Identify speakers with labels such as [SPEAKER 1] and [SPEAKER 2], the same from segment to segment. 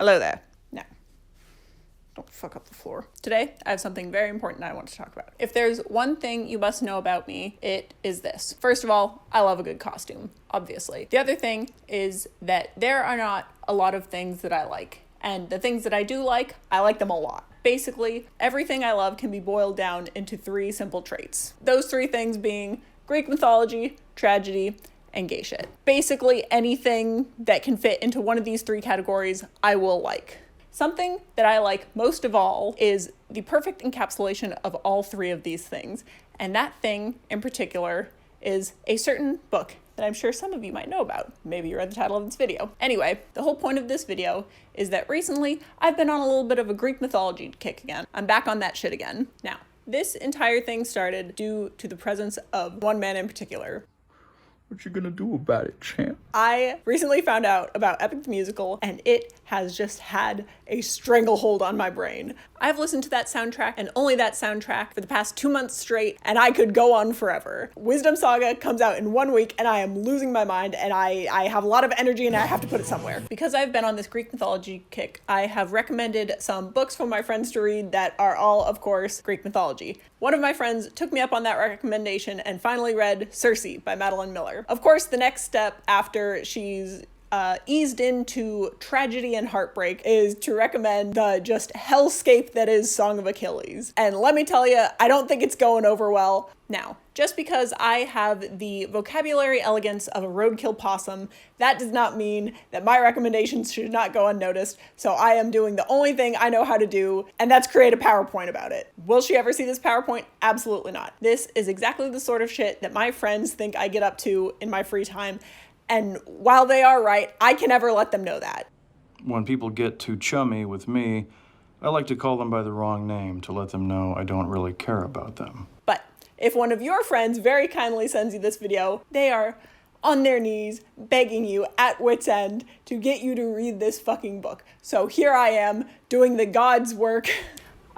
[SPEAKER 1] Hello there. Now, don't fuck up the floor. Today, I have something very important I want to talk about. If there's one thing you must know about me, it is this. First of all, I love a good costume, obviously. The other thing is that there are not a lot of things that I like. And the things that I do like, I like them a lot. Basically, everything I love can be boiled down into 3 simple traits. Those 3 things being Greek mythology, tragedy, and gay shit. Basically, anything that can fit into one of these 3 categories, I will like. Something that I like most of all is the perfect encapsulation of all 3 of these things. And that thing, in particular, is a certain book that I'm sure some of you might know about. Maybe you read the title of this video. Anyway, the whole point of this video is that recently I've been on a little bit of a Greek mythology kick again. I'm back on that shit again. Now, this entire thing started due to the presence of one man in particular.
[SPEAKER 2] What you gonna do about it, champ?
[SPEAKER 1] I recently found out about Epic the Musical, and it has just had a stranglehold on my brain. I've listened to that soundtrack, and only that soundtrack, for the past 2 months straight, and I could go on forever. Wisdom Saga comes out in 1 week, and I am losing my mind, and I have a lot of energy, and I have to put it somewhere. Because I've been on this Greek mythology kick, I have recommended some books for my friends to read that are all, of course, Greek mythology. One of my friends took me up on that recommendation and finally read Circe by Madeline Miller. Of course, the next step after she's eased into tragedy and heartbreak is to recommend the just hellscape that is Song of Achilles. And let me tell you, I don't think it's going over well. Now, just because I have the vocabulary elegance of a roadkill possum, that does not mean that my recommendations should not go unnoticed. So I am doing the only thing I know how to do, and that's create a PowerPoint about it. Will she ever see this PowerPoint? Absolutely not. This is exactly the sort of shit that my friends think I get up to in my free time. And while they are right, I can never let them know that.
[SPEAKER 2] When people get too chummy with me, I like to call them by the wrong name to let them know I don't really care about them.
[SPEAKER 1] But if one of your friends very kindly sends you this video, they are on their knees begging you at wit's end to get you to read this fucking book. So here I am doing the God's work.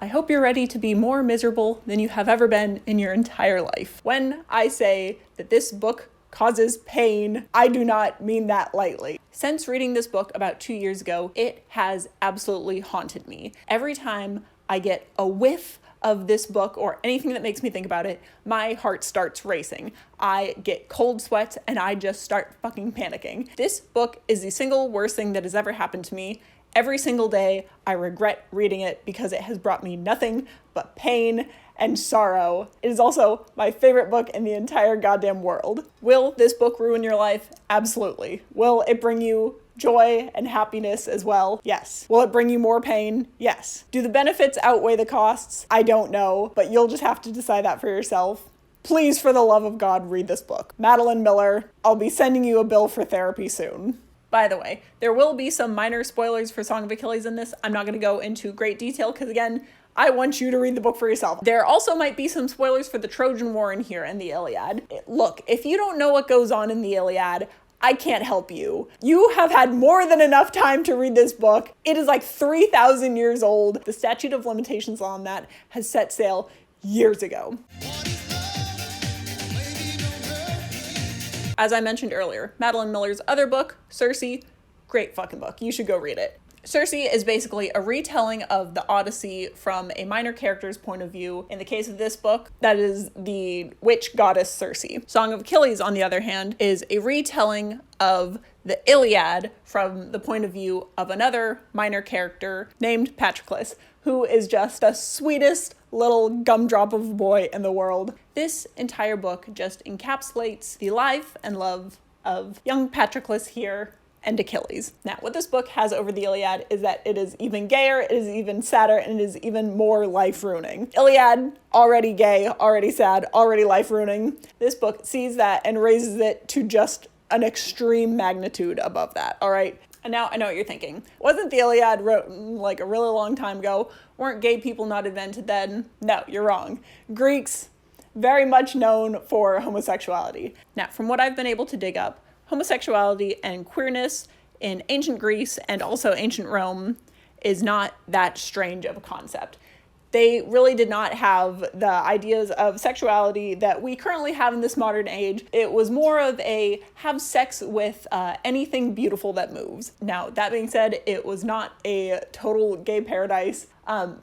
[SPEAKER 1] I hope you're ready to be more miserable than you have ever been in your entire life. When I say that this book causes pain, I do not mean that lightly. Since reading this book about 2 years ago, it has absolutely haunted me. Every time I get a whiff of this book or anything that makes me think about it, my heart starts racing. I get cold sweats and I just start fucking panicking. This book is the single worst thing that has ever happened to me. Every single day, I regret reading it because it has brought me nothing but pain and sorrow. It is also my favorite book in the entire goddamn world. Will this book ruin your life? Absolutely. Will it bring you joy and happiness as well? Yes. Will it bring you more pain? Yes. Do the benefits outweigh the costs? I don't know, but you'll just have to decide that for yourself. Please, for the love of God, read this book. Madeline Miller, I'll be sending you a bill for therapy soon. By the way, there will be some minor spoilers for Song of Achilles in this. I'm not going to go into great detail because, again, I want you to read the book for yourself. There also might be some spoilers for the Trojan War in here and the Iliad. Look, if you don't know what goes on in the Iliad, I can't help you. You have had more than enough time to read this book. It is like 3,000 years old. The statute of limitations on that has set sail years ago. As I mentioned earlier, Madeline Miller's other book, Circe, great fucking book. You should go read it. Circe is basically a retelling of the Odyssey from a minor character's point of view. In the case of this book, that is the witch goddess Circe. Song of Achilles, on the other hand, is a retelling of the Iliad from the point of view of another minor character named Patroclus, who is just the sweetest little gumdrop of a boy in the world. This entire book just encapsulates the life and love of young Patroclus here and Achilles. Now, what this book has over the Iliad is that it is even gayer, it is even sadder, and it is even more life-ruining. Iliad, already gay, already sad, already life-ruining. This book sees that and raises it to just an extreme magnitude above that, all right? And now I know what you're thinking. Wasn't the Iliad written like a really long time ago? Weren't gay people not invented then? No, you're wrong. Greeks, very much known for homosexuality. Now, from what I've been able to dig up, homosexuality and queerness in ancient Greece and also ancient Rome is not that strange of a concept. They really did not have the ideas of sexuality that we currently have in this modern age. It was more of a have sex with anything beautiful that moves. Now, that being said, it was not a total gay paradise.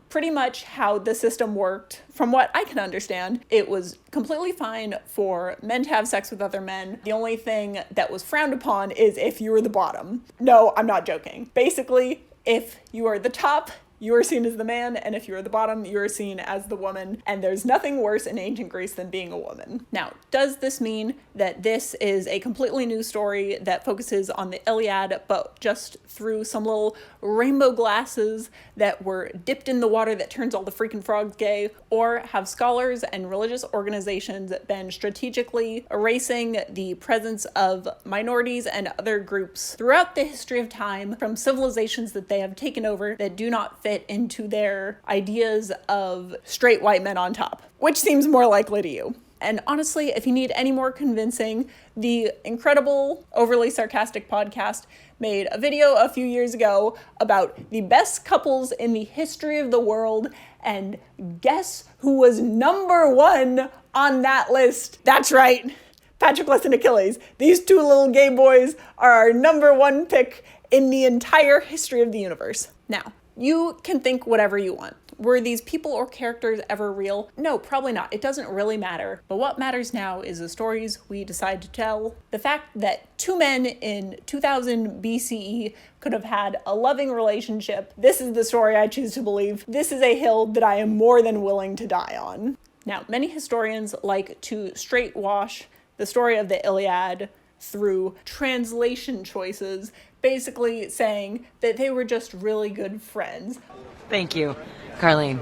[SPEAKER 1] Pretty much how the system worked, from what I can understand, it was completely fine for men to have sex with other men. The only thing that was frowned upon is if you were the bottom. No, I'm not joking. Basically, if you are the top, you are seen as the man, and if you're the bottom, you're seen as the woman, and there's nothing worse in ancient Greece than being a woman. Now, does this mean that this is a completely new story that focuses on the Iliad, but just through some little rainbow glasses that were dipped in the water that turns all the freaking frogs gay? Or have scholars and religious organizations been strategically erasing the presence of minorities and other groups throughout the history of time from civilizations that they have taken over that do not fit into their ideas of straight white men on top? Which seems more likely to you? And honestly, if you need any more convincing, the incredible, overly sarcastic podcast made a video a few years ago about the best couples in the history of the world, and guess who was number one on that list? That's right, Patroclus and Achilles. These two little gay boys are our number one pick in the entire history of the universe. Now, you can think whatever you want. Were these people or characters ever real? No, probably not. It doesn't really matter. But what matters now is the stories we decide to tell. The fact that two men in 2000 BCE could have had a loving relationship. This is the story I choose to believe. This is a hill that I am more than willing to die on. Now, many historians like to straight wash the story of the Iliad through translation choices, basically saying that they were just really good friends.
[SPEAKER 3] Thank you, Carlene.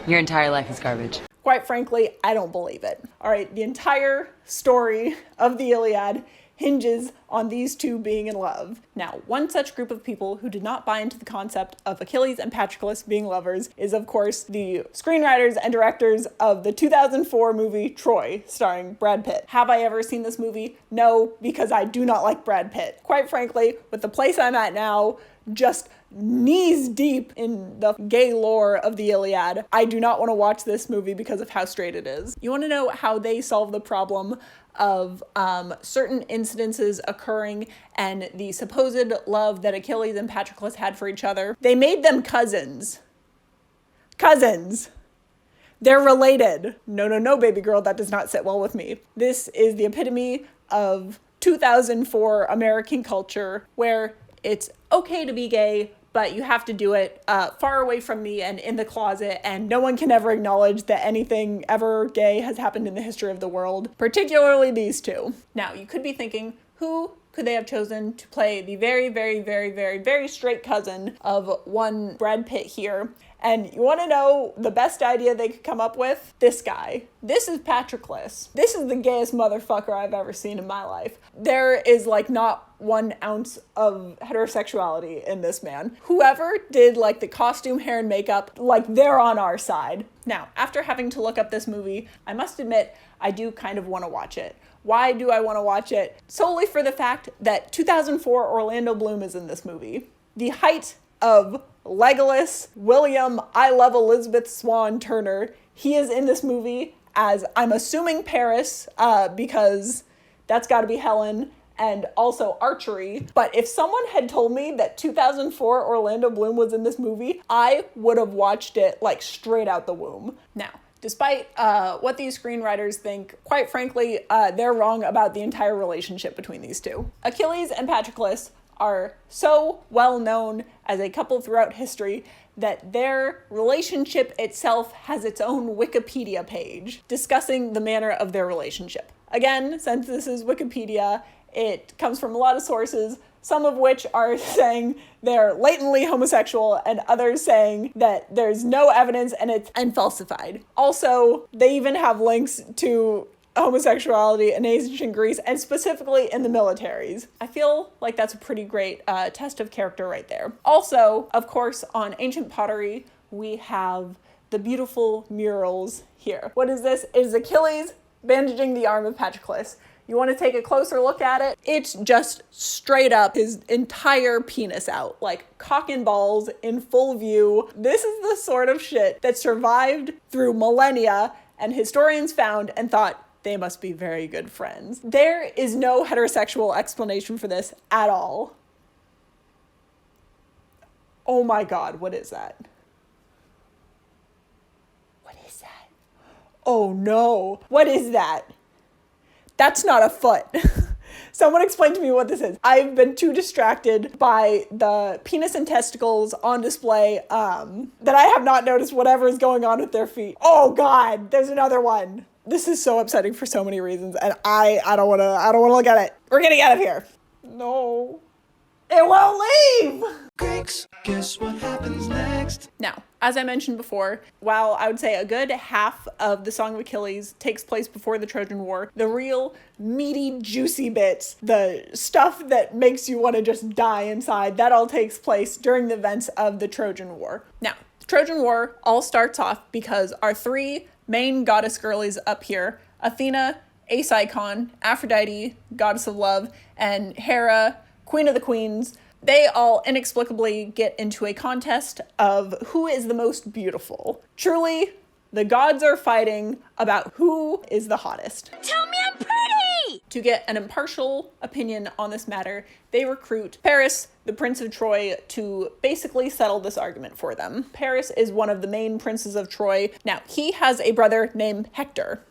[SPEAKER 3] Your entire life is garbage.
[SPEAKER 1] Quite frankly, I don't believe it. All right, the entire story of the Iliad hinges on these two being in love. Now, one such group of people who did not buy into the concept of Achilles and Patroclus being lovers is, of course, the screenwriters and directors of the 2004 movie Troy, starring Brad Pitt. Have I ever seen this movie? No, because I do not like Brad Pitt. Quite frankly, with the place I'm at now, just knees deep in the gay lore of the Iliad, I do not want to watch this movie because of how straight it is. You want to know how they solve the problem of certain incidences occurring and the supposed love that Achilles and Patroclus had for each other? They made them cousins. Cousins. They're related. No, baby girl, that does not sit well with me. This is the epitome of 2004 American culture, where it's okay to be gay, but you have to do it far away from me and in the closet, and no one can ever acknowledge that anything ever gay has happened in the history of the world, particularly these two. Now, you could be thinking, who could they have chosen to play the very, very, very, very, very straight cousin of one Brad Pitt here? And you want to know the best idea they could come up with? This guy. This is Patroclus. This is the gayest motherfucker I've ever seen in my life. There is like not 1 ounce of heterosexuality in this man. Whoever did like the costume, hair, and makeup, like they're on our side. Now, after having to look up this movie, I must admit I do kind of want to watch it. Why do I want to watch it? Solely for the fact that 2004 Orlando Bloom is in this movie. The height of Legolas, William, I Love Elizabeth Swan Turner. He is in this movie as, I'm assuming, Paris, because that's got to be Helen, and also archery. But if someone had told me that 2004 Orlando Bloom was in this movie, I would have watched it like straight out the womb. Now, despite what these screenwriters think, quite frankly, they're wrong about the entire relationship between these two. Achilles and Patroclus are so well known as a couple throughout history that their relationship itself has its own Wikipedia page discussing the manner of their relationship. Again, since this is Wikipedia, it comes from a lot of sources, some of which are saying they're latently homosexual and others saying that there's no evidence and it's falsified. Also, they even have links to homosexuality in ancient Greece, and specifically in the militaries. I feel like that's a pretty great test of character right there. Also, of course, on ancient pottery, we have the beautiful murals here. What is this? It is Achilles bandaging the arm of Patroclus. You want to take a closer look at it? It's just straight up his entire penis out, like cock and balls in full view. This is the sort of shit that survived through millennia and historians found and thought, they must be very good friends. There is no heterosexual explanation for this at all. Oh my God, what is that? What is that? Oh no, what is that? That's not a foot. Someone explain to me what this is. I've been too distracted by the penis and testicles on display that I have not noticed whatever is going on with their feet. Oh God, there's another one. This is so upsetting for so many reasons, and I don't wanna look at it. We're getting out of here. No. It won't leave!
[SPEAKER 4] Griggs, guess what happens next?
[SPEAKER 1] Now, as I mentioned before, while I would say a good half of the Song of Achilles takes place before the Trojan War, the real meaty, juicy bits, the stuff that makes you want to just die inside, that all takes place during the events of the Trojan War. Now, the Trojan War all starts off because our three main goddess girlies up here, Athena, Ace Icon, Aphrodite, goddess of love, and Hera, queen of the queens, they all inexplicably get into a contest of who is the most beautiful. Truly, the gods are fighting about who is the hottest.
[SPEAKER 5] Tell me I'm pretty!
[SPEAKER 1] To get an impartial opinion on this matter, they recruit Paris, the Prince of Troy, to basically settle this argument for them. Paris is one of the main princes of Troy. Now, he has a brother named Hector.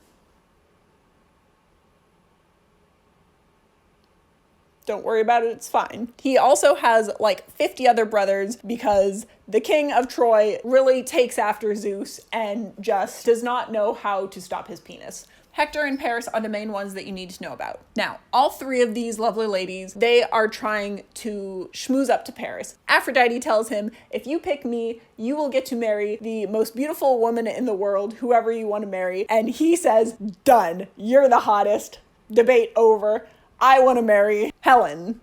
[SPEAKER 1] Don't worry about it, it's fine. He also has like 50 other brothers because the king of Troy really takes after Zeus and just does not know how to stop his penis. Hector and Paris are the main ones that you need to know about. Now, all three of these lovely ladies, they are trying to schmooze up to Paris. Aphrodite tells him, if you pick me, you will get to marry the most beautiful woman in the world, whoever you want to marry. And he says, done, you're the hottest. Debate over. I want to marry Helen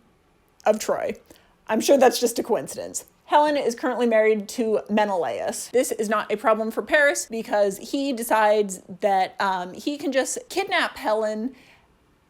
[SPEAKER 1] of Troy. I'm sure that's just a coincidence. Helen is currently married to Menelaus. This is not a problem for Paris because he decides that he can just kidnap Helen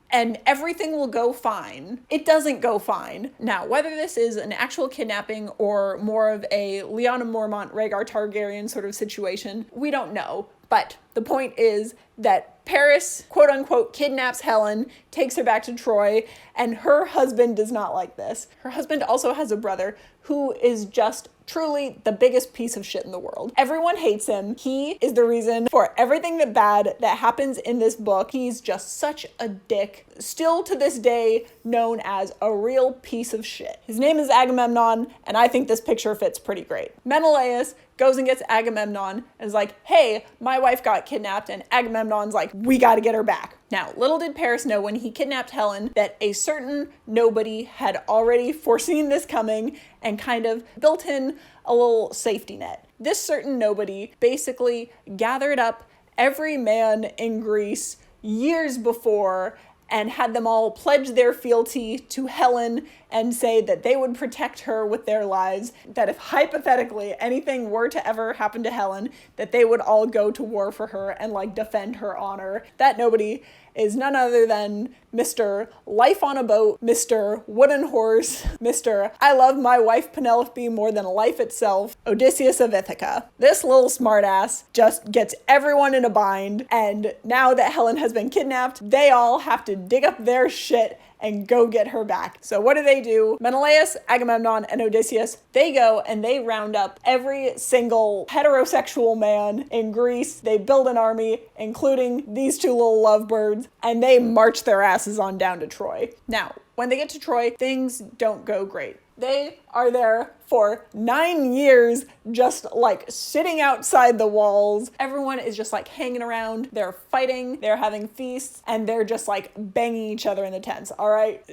[SPEAKER 1] and everything will go fine. It doesn't go fine. Now, whether this is an actual kidnapping or more of a Lyanna Mormont, Rhaegar Targaryen sort of situation, we don't know. But the point is that Paris, quote unquote, kidnaps Helen, takes her back to Troy, and her husband does not like this. Her husband also has a brother who is just truly the biggest piece of shit in the world. Everyone hates him. He is the reason for everything that bad that happens in this book. He's just such a dick, still to this day known as a real piece of shit. His name is Agamemnon, and I think this picture fits pretty great. Menelaus goes and gets Agamemnon and is like, hey, my wife got kidnapped, and Agamemnon's like, we gotta get her back. Now, little did Paris know when he kidnapped Helen that a certain nobody had already foreseen this coming and kind of built in a little safety net. This certain nobody basically gathered up every man in Greece years before and had them all pledge their fealty to Helen and say that they would protect her with their lives, that if hypothetically anything were to ever happen to Helen, that they would all go to war for her and like defend her honor. That nobody is none other than Mr. Life on a Boat, Mr. Wooden Horse, Mr. I love my wife Penelope more than life itself, Odysseus of Ithaca. This little smartass just gets everyone in a bind, and now that Helen has been kidnapped, they all have to dig up their shit and go get her back. So what do? Menelaus, Agamemnon, and Odysseus, they go and they round up every single heterosexual man in Greece. They build an army, including these two little lovebirds, and they march their asses on down to Troy. Now, when they get to Troy, things don't go great. They are there for 9 years, just like sitting outside the walls. Everyone is just like hanging around. They're fighting, they're having feasts, and they're just like banging each other in the tents, all right?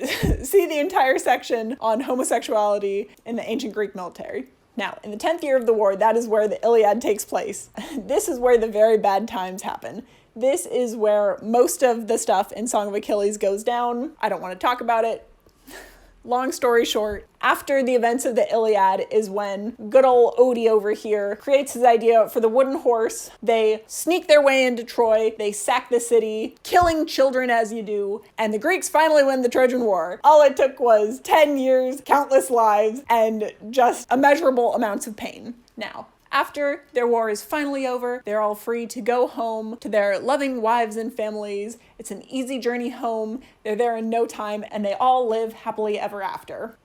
[SPEAKER 1] See the entire section on homosexuality in the ancient Greek military. Now, in the 10th year of the war, that is where the Iliad takes place. This is where the very bad times happen. This is where most of the stuff in Song of Achilles goes down. I don't want to talk about it. Long story short, after the events of the Iliad is when good old Odie over here creates his idea for the wooden horse. They sneak their way into Troy, they sack the city, killing children as you do, and the Greeks finally win the Trojan War. All it took was 10 years, countless lives, and just immeasurable amounts of pain. Now, after their war is finally over, they're all free to go home to their loving wives and families. It's an easy journey home. They're there in no time, and they all live happily ever after.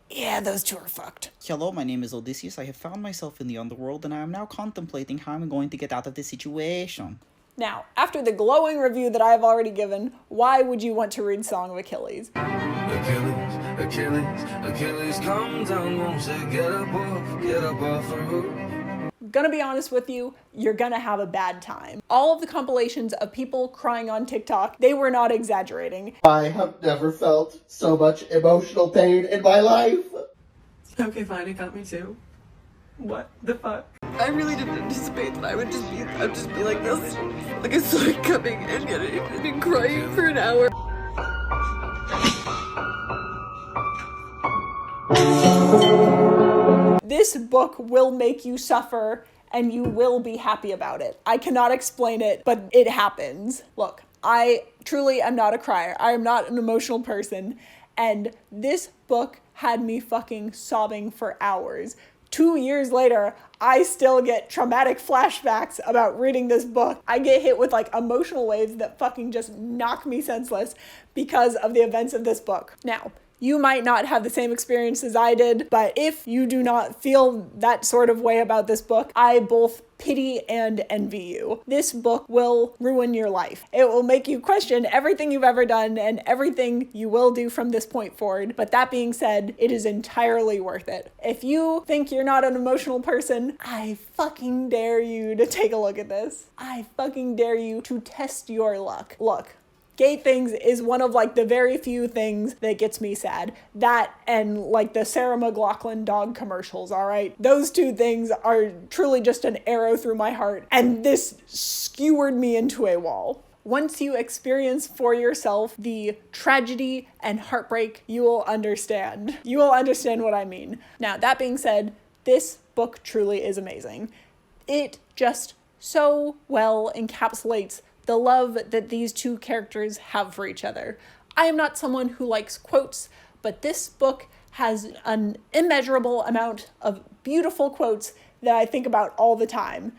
[SPEAKER 1] Yeah, those two are fucked.
[SPEAKER 6] Hello, my name is Odysseus. I have found myself in the underworld, and I am now contemplating how I'm going to get out of this situation.
[SPEAKER 1] Now, after the glowing review that I have already given, why would you want to read Song of Achilles?
[SPEAKER 4] Achilles comes down, won't say get up off the roof.
[SPEAKER 1] Gonna be honest with you, you're gonna have a bad time. All of the compilations of people crying on TikTok, they were not exaggerating.
[SPEAKER 7] I have never felt so much emotional pain in my life.
[SPEAKER 8] Okay, fine, it got me too. What the fuck?
[SPEAKER 9] I really didn't anticipate that I'd just be like this. Like I saw it coming and I've been crying for an hour.
[SPEAKER 1] This book will make you suffer and you will be happy about it. I cannot explain it, but it happens. Look, I truly am not a crier. I am not an emotional person. And this book had me fucking sobbing for hours. 2 years later, I still get traumatic flashbacks about reading this book. I get hit with like emotional waves that fucking just knock me senseless because of the events of this book. Now, you might not have the same experience as I did, but if you do not feel that sort of way about this book, I both pity and envy you. This book will ruin your life. It will make you question everything you've ever done and everything you will do from this point forward. But that being said, it is entirely worth it. If you think you're not an emotional person, I fucking dare you to take a look at this. I fucking dare you to test your luck. Look. Gay things is one of like the very few things that gets me sad. That and like the Sarah McLachlan dog commercials, all right? Those two things are truly just an arrow through my heart, and this skewered me into a wall. Once you experience for yourself the tragedy and heartbreak, you will understand. You will understand what I mean. Now, that being said, this book truly is amazing. It just so well encapsulates the love that these two characters have for each other. I am not someone who likes quotes, but this book has an immeasurable amount of beautiful quotes that I think about all the time.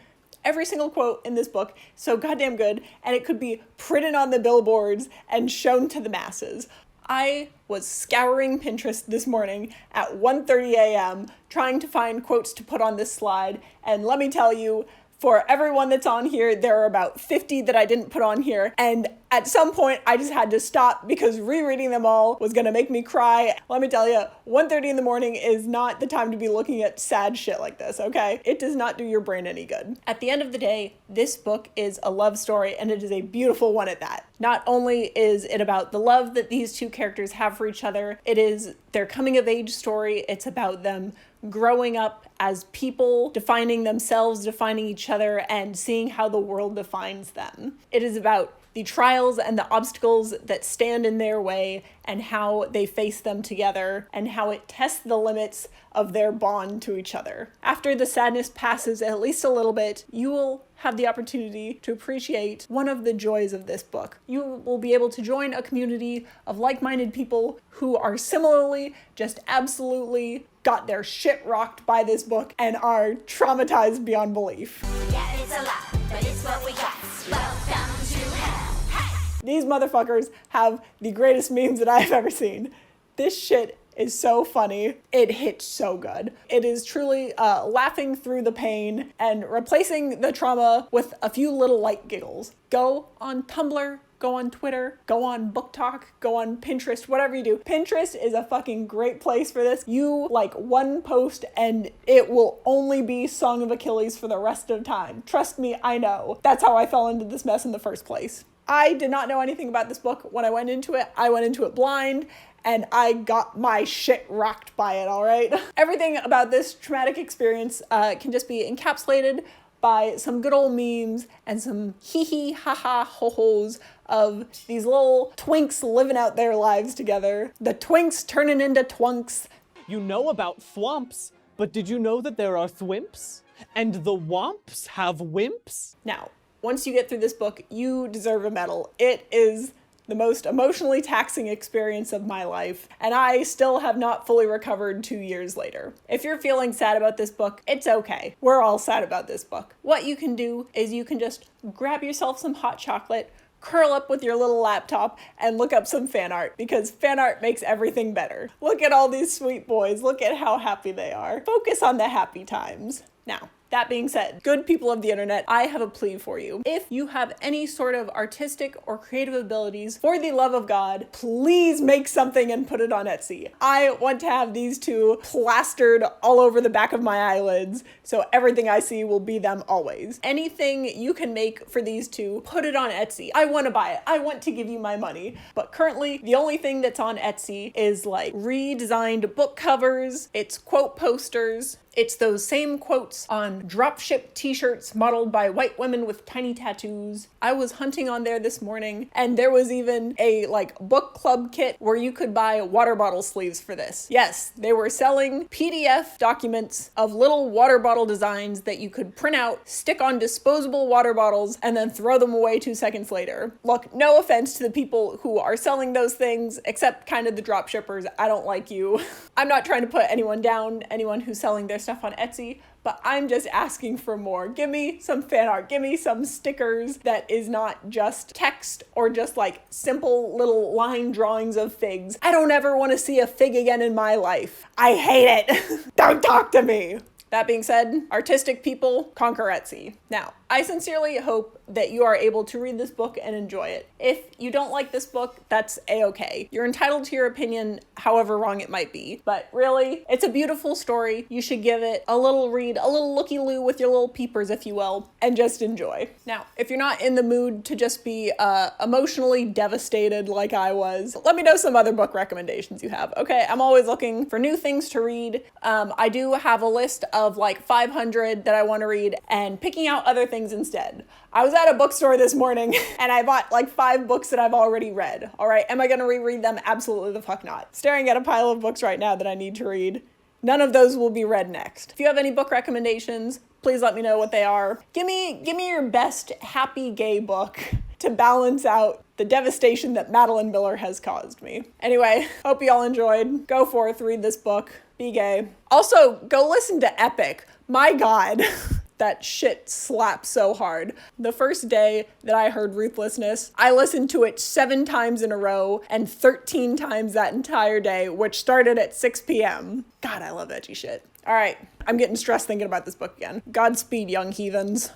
[SPEAKER 1] Every single quote in this book is so goddamn good, and it could be printed on the billboards and shown to the masses. I was scouring Pinterest this morning at 1:30 a.m. trying to find quotes to put on this slide, and let me tell you, for everyone that's on here, there are about 50 that I didn't put on here. And at some point, I just had to stop because rereading them all was gonna make me cry. Let me tell you, 1:30 in the morning is not the time to be looking at sad shit like this, okay? It does not do your brain any good. At the end of the day, this book is a love story, and it is a beautiful one at that. Not only is it about the love that these two characters have for each other, it is their coming of age story. It's about them growing up as people, defining themselves, defining each other, and seeing how the world defines them. It is about the trials and the obstacles that stand in their way and how they face them together and how it tests the limits of their bond to each other. After the sadness passes at least a little bit, you will have the opportunity to appreciate one of the joys of this book. You will be able to join a community of like-minded people who are similarly just absolutely got their shit rocked by this book and are traumatized beyond belief.
[SPEAKER 5] Yeah, it's a lot, but it's what we got. Welcome to hell. Hey!
[SPEAKER 1] These motherfuckers have the greatest memes that I've ever seen. This shit is so funny. It hits so good. It is truly laughing through the pain and replacing the trauma with a few little light giggles. Go on Tumblr, go on Twitter, go on Book Talk, go on Pinterest, whatever you do. Pinterest is a fucking great place for this. You like one post and it will only be Song of Achilles for the rest of time. Trust me, I know. That's how I fell into this mess in the first place. I did not know anything about this book when I went into it. I went into it blind, and I got my shit rocked by it, all right? Everything about this traumatic experience can just be encapsulated by some good old memes and some hee hee ha ha ho hos of these little twinks living out their lives together. The twinks turning into twunks.
[SPEAKER 10] You know about thwomps, but did you know that there are thwimps? And the womps have wimps?
[SPEAKER 1] Now, once you get through this book, you deserve a medal. It is the most emotionally taxing experience of my life, and I still have not fully recovered 2 years later. If you're feeling sad about this book, it's okay. We're all sad about this book. What you can do is you can just grab yourself some hot chocolate, curl up with your little laptop, and look up some fan art, because fan art makes everything better. Look at all these sweet boys. Look at how happy they are. Focus on the happy times. Now, that being said, good people of the internet, I have a plea for you. If you have any sort of artistic or creative abilities, for the love of God, please make something and put it on Etsy. I want to have these two plastered all over the back of my eyelids, so everything I see will be them always. Anything you can make for these two, put it on Etsy. I want to buy it. I want to give you my money. But currently, the only thing that's on Etsy is like redesigned book covers, it's quote posters, it's those same quotes on dropship t-shirts modeled by white women with tiny tattoos. I was hunting on there this morning, and there was even a book club kit where you could buy water bottle sleeves for this. Yes, they were selling PDF documents of little water bottle designs that you could print out, stick on disposable water bottles, and then throw them away 2 seconds later. Look, no offense to the people who are selling those things, except kind of the dropshippers. I don't like you. I'm not trying to put anyone down, anyone who's selling their stuff on Etsy, but I'm just asking for more. Give me some fan art, give me some stickers that is not just text or just simple little line drawings of figs. I don't ever want to see a fig again in my life. I hate it. Don't talk to me. That being said, artistic people conquer Etsy. Now, I sincerely hope that you are able to read this book and enjoy it. If you don't like this book, that's a-okay. You're entitled to your opinion, however wrong it might be. But really, it's a beautiful story. You should give it a little read, a little looky-loo with your little peepers, if you will, and just enjoy. Now, if you're not in the mood to just be emotionally devastated like I was, let me know some other book recommendations you have, okay? I'm always looking for new things to read. I do have a list of 500 that I want to read, and picking out other things instead. I was at a bookstore this morning and I bought 5 books that I've already read. All right, am I gonna reread them? Absolutely the fuck not. Staring at a pile of books right now that I need to read. None of those will be read next. If you have any book recommendations, please let me know what they are. Give me your best happy gay book to balance out the devastation that Madeline Miller has caused me. Anyway, hope you all enjoyed. Go forth, read this book, be gay. Also, go listen to Epic. My God. That shit slaps so hard. The first day that I heard Ruthlessness, I listened to it 7 times in a row and 13 times that entire day, which started at 6 p.m. God, I love edgy shit. All right, I'm getting stressed thinking about this book again. Godspeed, young heathens.